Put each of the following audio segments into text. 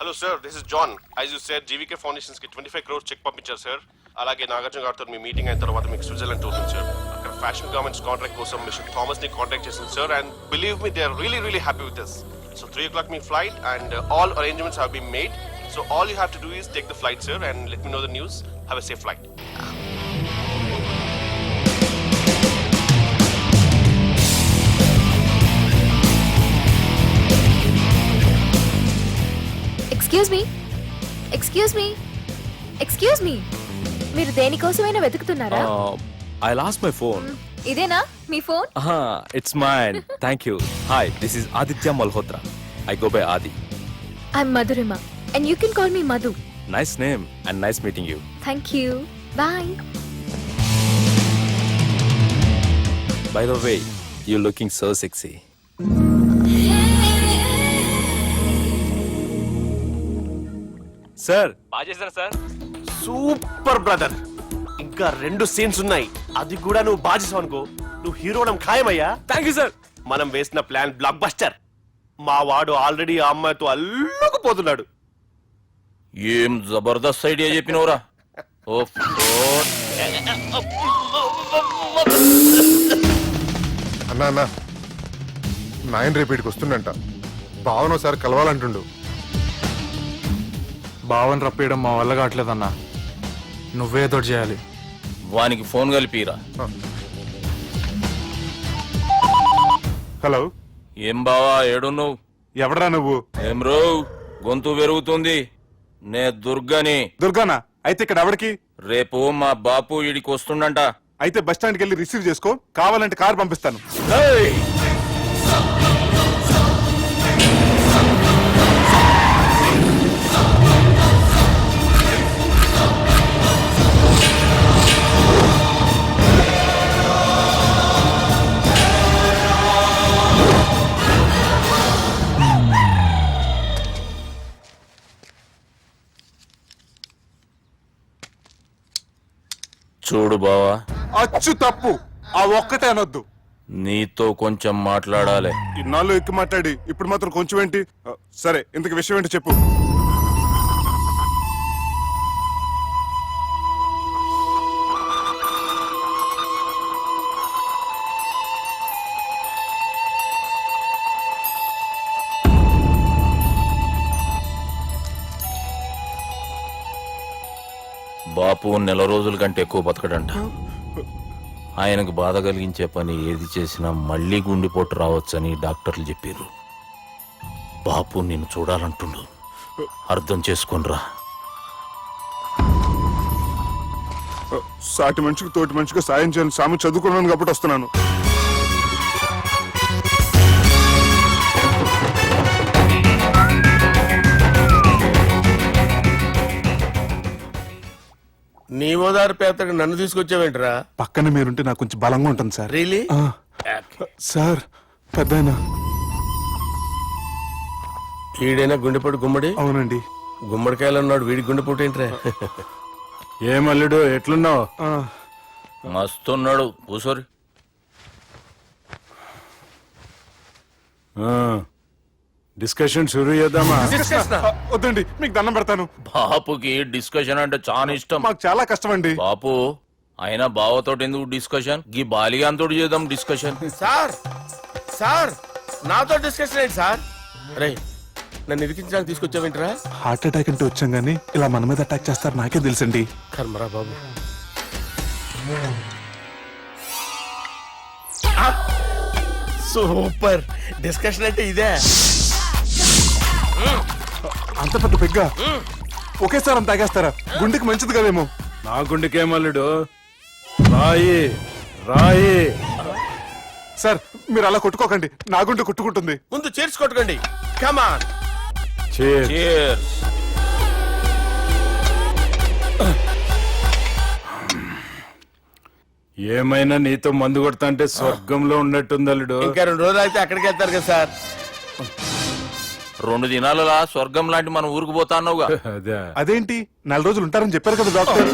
Hello sir, this is John. As you said GVK foundations కి 25 crores check పంపించారు sir. అలాగే నాగార్జున గారితో మీ meeting అయిన తర్వాత మీకు స్విట్జర్లాండ్ టూర్ ఉంది సార్. అక్కడ ఫ్యాషన్ గార్మెంట్స్ కాంట్రాక్ట్ కోసం మిస్టర్ థామస్ ని కాంటాక్ట్ చేసింది sir. And believe me, they are really happy with this. So 3 o'clock మీ flight and all arrangements have been made. So all you have to do is take the flight sir and let me know the news. Have a safe flight. Excuse me మీరు దేనికోసమైనా వెతుకుతున్నారా? I lost my phone. ఇదేనా మీ phone? It's mine. Thank you. Hi, this is Aditya Malhotra. I go by Adi. I'm Madhurima and you can call me Madhu. Nice name and nice meeting you. Thank you. Bye. By the way, you're looking so sexy. Sir, బాగా చేశారు sir. Super brother. ఇంకా 2 scenes ఉన్నాయి. అది కూడా నువ్వు బాజేసావు అనుకో, నువ్వు హీరోడం ఖాయమయ్యా. Thank you sir. మనం వేసిన ప్లాన్ బ్లాక్ బస్టర్. మా వాడు ఆల్రెడీ ఆ అమ్మాయితో అల్లుకుపోతున్నాడు. ఏం జబర్దస్త్ ఐడియా చెప్పినవరా. అన్నా నాయన రేపటికి వస్తుండంట. భావన ఒకసారి కలవాలంటుండు. భావన రప్పేయడం మా వల్ల కావట్లేదన్నా, నువ్వే తోడు చేయాలి. వానికి ఫోన్ కలిపిరా. హలో, ఏం బావా ఏడున్నావు? ఎవడరా నువ్వు? ఏం రో గొంతు పెరుగుతుంది. నే దుర్గని. దుర్గానా? అయితే ఇక్కడ ఎవరికి? రేపు మా బాపు ఈడికి వస్తుండంట. అయితే బస్ స్టాండ్కి వెళ్ళి రిసీవ్ చేసుకో, కావాలంటే కారు పంపిస్తాను. ఏయ్! చూడు బావా, అచ్చు తప్పు. ఆ ఒక్కటే అనొద్దు. నీతో కొంచెం మాట్లాడాలి. ఇన్నాళ్ళు ఎక్కి మాట్లాడి ఇప్పుడు మాత్రం కొంచెం ఏంటి? సరే, ఇంతకు విషయం ఏంటి చెప్పు. బాపు 4 రోజుల కంటే ఎక్కువ బతకడంట. ఆయనకు బాధ కలిగించే పని ఏది చేసినా మళ్లీ గుండెపోటు రావచ్చని డాక్టర్లు చెప్పారు. బాపు నిన్ను చూడాలంటుండు, అర్థం చేసుకునిరా. సాటి మనిషికి తోటి మనిషికి సాయం చేయాలని సామి చదువుకున్నాను కాబట్టి వస్తున్నాను. నీ ఓదారు పేదకి నన్ను తీసుకొచ్చావేంట్రా? పక్కన మీరుంటే నాకు కొంచెం బలంగా ఉంటుంది సార్. రియలీ? సార్, పెద్దయినా. ఈడైనా గుండెపోటు గుమ్మడి? అవునండి. గుమ్మడికాయలు అన్నాడు, వీడి గుండెపోటు ఏంట్రా? ఏమల్లుడు ఎట్లున్నావు? మస్తున్నాడు కూసోరి. డిస్కషన్ షురూ చేద్దామా? వద్దండి, మీకు దండం పెడతాను. బాపుకి డిస్కషన్ అంటే చాలా ఇష్టం. మాకు చాలా కష్టం అండి. బాపు అయినా బావతోటి ఎందుకు డిస్కషన్? గీ బాలిగాంతోటి చేద్దాం డిస్కషన్. సార్ నాతో డిస్కషన్ ఏంటి సార్? రే, నన్ను ఇరికించడానికి తీసుకొచ్చావేంట్రా? హార్ట్ అటాక్ అంటే వచ్చాం గానీ ఇలా మన మీద అటాక్ చేస్తారు నాకే తెలుసండి. కర్మరా బాబు. సూపర్ డిస్కషన్ అంటే ఇదే. అంత పెద్ద పెగ్గా ఒకేసారి అంత తాగేస్తారా? గుండెకి మంచిది కదేమో. నా గుండెకేమల్లుడు, రాయి రాయి. సార్, మీరు అలా కొట్టుకోకండి, నా గుండె కొట్టుకుంటుంది. ముందు చేర్చుకొట్టుకోండి. కమాన్. Cheers. ఏమైనా నీతో మందు కొడతా అంటే స్వర్గంలో ఉన్నట్టుంది అల్లుడు. ఇంకా 2 రోజులు అయితే అక్కడికి వెళ్తారు కదా సార్. 2 దినాలలా స్వర్గం లాంటి మన ఊరికి పోతాన్నావుగా. అదే. అదేంటి, 4 రోజులు ఉంటారని చెప్పారు కదా డాక్టర్.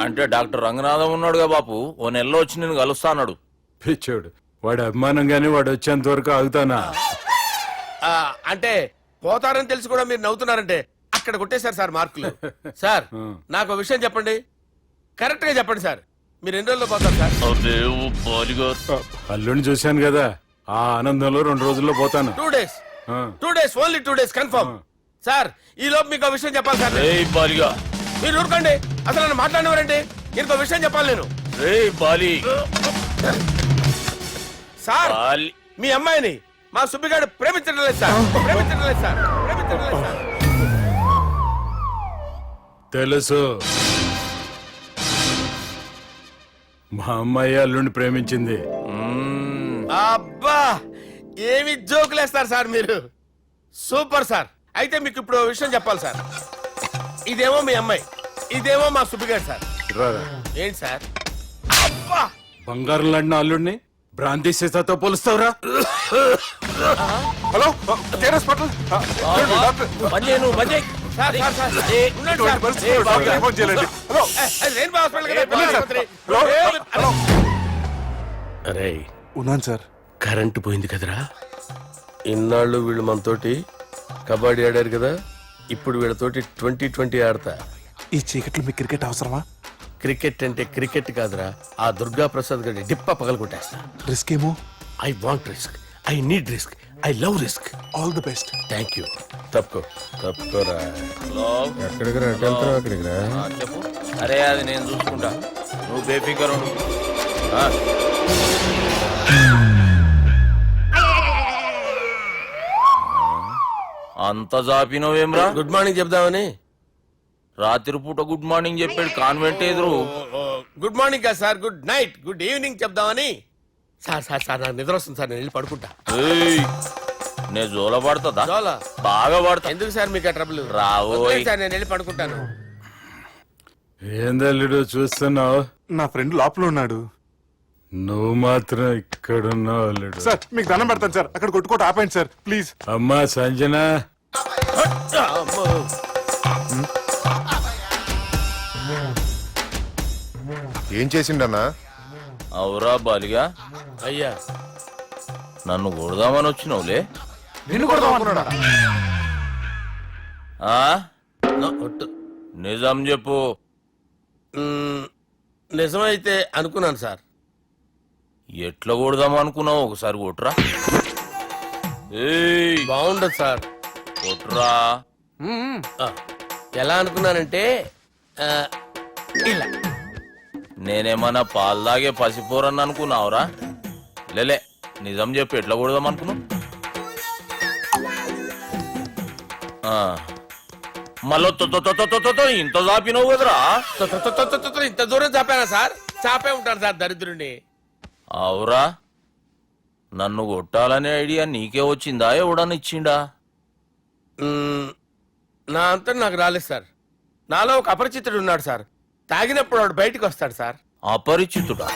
అంటే డాక్టర్ రంగనాథం ఉన్నాడుగా బాపు, ఓ నెలలో వచ్చి నేను కలుస్తాన్నాడు. పిచ్చోడు, వాడు అభిమానంగానే వాడు వచ్చేంత వరకు ఆగుతానా? అంటే పోతారని తెలిసి కూడా మీరు నవ్వుతున్నారంటే అక్కడ కొట్టేశారు సార్ మార్కులు. సార్ నాకు ఒక విషయం చెప్పండి, కరెక్ట్ గా చెప్పండి సార్, మీరు ఎన్ని రోజుల్లో పోతారు సార్? అల్లుడిని చూశాను కదా, ఆ ఆనందంలో 2 రోజుల్లో పోతాను. 2 days. 2 days, only 2 days confirm. Sir ఈ లోపు మీకు ఒక విషయం చెప్పాలి సార్. మీరు ఊరుకోండి, అసలు నన్ను మాట్లాడినవారండి. ఇంకో విషయం చెప్పాలి నేను. సార్ మీ అమ్మాయిని మా సుబ్బిగాడు ప్రేమించడం లేదు సార్, ప్రేమించడం లేదు సార్, ప్రేమించడం లేదు సార్. తెలుసు, మా అమ్మాయి అల్లుడిని ప్రేమించింది. అబ్బా ఏమి జోకులేస్తారు సార్ మీరు, సూపర్ సార్. అయితే మీకు ఇప్పుడు ఓ విషయం చెప్పాలి సార్. ఇదేమో మీ అమ్మాయి, ఇదేమో మా సుబ్బిగాడు సార్. రారా. ఏంటి సార్? అబ్బా బంగారం లాంటి అల్లుడిని భ్రాంతి సీతతో పోలుస్తావురా? Hello hospital sir sir sir ఉండండి సార్. రెయిన్బో హాస్పిటల్ కదా, పిల్లల ఆసుపత్రి. అరే ఉన్నాను సార్. కరెంటు పోయింది కదరా, ఇన్నాళ్ళు వీళ్ళు మనతోటి కబడ్డీ ఆడారు కదా, ఇప్పుడు వీళ్ళతోటి 2020 ఆడతా. ఈ చీకట్లో మీకు క్రికెట్ అవసరమా? క్రికెట్ అంటే క్రికెట్ కాదురా, ఆ దుర్గా ప్రసాద్ గారి డిప్ప పగల కొట్టేస్తా. రిస్క్ ఏమో. I want risk, I need risk, I love risk. All the best. Thank you. తప్పుకోరా. ఎక్కడికి రా, అక్కడికి రా. చెప్పు. అరే అది నేను చూసుకుంటా, నువ్వు బేఫికర్ ఉండు. అంత జాపినవేమ్రా? గుడ్ మార్నింగ్ చెప్దామని. రాత్రి పూట గుడ్ మార్నింగ్ చెప్పాడు కాన్వెంట్ ఎదురు. గుడ్ మార్నింగ్ కాదు sir, good night, good evening చెప్దామని. సార్ సార్ సార్ నాకు నిద్ర వస్తుంది సార్, నేను వెళ్ళి పడుకుంటా. నేను జోల పడుతుందా? జోలా? బాగా పడతా. ఎందుకు సార్ మీకు ఆ ట్రబుల్? రావోయ్ సార్ నేను వెళ్ళి పడుకుంటాను. ఏందల్లుడు చూస్తున్నావు? నా ఫ్రెండ్ లోపల ఉన్నాడు, నువ్వు మాత్రం ఇక్కడున్నావు అల్లుడు. సార్ మీకు దండం పెడతాను సార్, అక్కడ కొట్టుకోట ఆపండి సార్ ప్లీజ్. అమ్మా సంజన, ఏం చేసిండన్నా? అవురా బాలిగా, అయ్యా నన్ను కొడదామని వచ్చినావులే. నిన్ను కొడదామన్నాడా? ఆ? నిజం చెప్పు. నిజమైతే అనుకున్నాను సార్. ఎట్లా కొడదాం అనుకున్నావు? ఒకసారి కొట్రా. ఏయ్ బాగుండదు సార్. కొట్రా. ఆ, ఎలా అనుకున్నానంటే ఆ, ఇలా. నేనేమన్నా పాలు తాగే పసిపోరని అనుకున్నావురా? లేలే, నిజం చెప్పు, ఎట్లా కొడదాం అనుకున్నావు? మళ్ళీ ఇంత చాపినావు కదరా? ఇంత దూరం చాపానా సార్? చాపే ఉంటాను సార్ దరిద్రుడిని. అవురా, నన్ను కొట్టాలనే ఐడియా నీకే వచ్చిందా? ఎవడన్నా ఇచ్చిండా? నా అంతా నాకు రాలేదు సార్. నాలో ఒక అపరిచితుడు ఉన్నాడు సార్, తాగినప్పుడు వాడు బయటికి వస్తాడు సార్. అపరిచితుడా?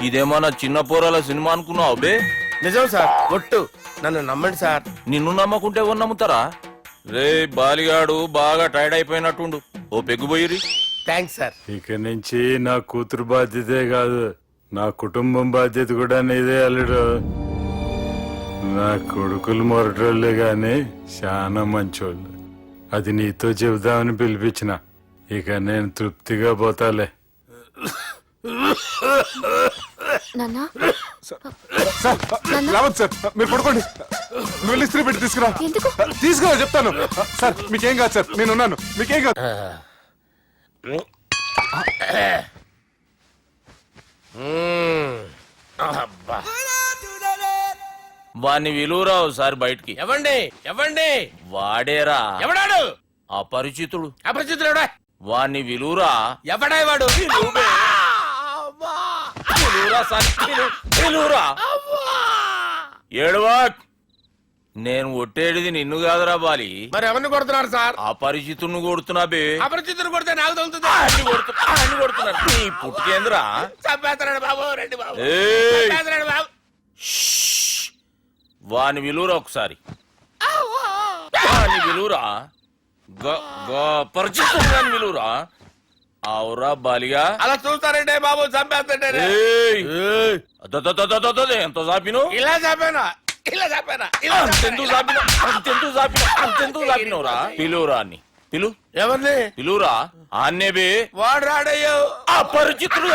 ఇదేమన్నా చిన్న పోరాల సినిమా అనుకున్నావు బే? నిజం సార్, ఒట్టు, నన్ను నమ్మండి సార్. నిన్ను నమ్మకుంటే ఎవరు నమ్ముతారా? రే బాలిగాడు బాగా టైర్డ్ అయిపోయినట్టుండు, ఓ పెగ్గుబోయిరి. Thanks sir. ఇక నుంచి నా కూతురు బాధ్యతే కాదు, నా కుటుంబం బాధ్యత కూడా నీదే అల్లుడు. నా కొడుకులు మొరటోళ్ళే గాని చాలా మంచోళ్ళు. అది నీతో చెబుదామని పిలిపించిన. ఇక నేను తృప్తిగా పోతాలే. నాన్నా రావద్దు సార్, మీరు పడుకోండి. నువ్వు ఇస్త్రీ పెట్టి తీసుకురా. ఎందుకు? తీసుకురా చెప్తాను. సార్ మీకేం కాదు సార్, నేనున్నాను, మీకేం కాదు. అబ్బా. వాణ్ణి విలువరా ఒకసారి బయటికి. ఎవండి ఎవండి? వాడేరా ఎవడాడు? అపరిచితుడు. అపరిచితుడు ఎవడా? వాణ్ణి విలువరా. ఎవడా వాడు? విలువరా. ఏడవా, నేను కొట్టేడిది నిన్ను కాదురా బాలి. మరి ఎవరిని కొడుతున్నారు సార్? అపరిచితుడిని కొడుతున్నా బే. అపరిచితుడు కొడితే నాకు తగులుతుంది. అన్ని కొడుతున్నారు. నీ పుట్టుకేంద్రా? చంపేస్తున్నాడు బాబు, రండి బాబు. ఏయ్! చంపేస్తున్నాడు బాబు. వాని విలువరా ఒకసారి. వాని విలువరా. పరిచితుడు విలువరా. అవురా బాలిగా. అలా చూస్తారంటే బాబు, చంపేస్తాడే. ఎంత చాపిను? ఇలా చంపానా? ఇలా చంపారా అంతెందుకు చాపినవురా పిలువురా అని పిలు ఎవరిని పిలువురా ఆన్నేబే వాడు రాడయ్యో అపరిచితుడు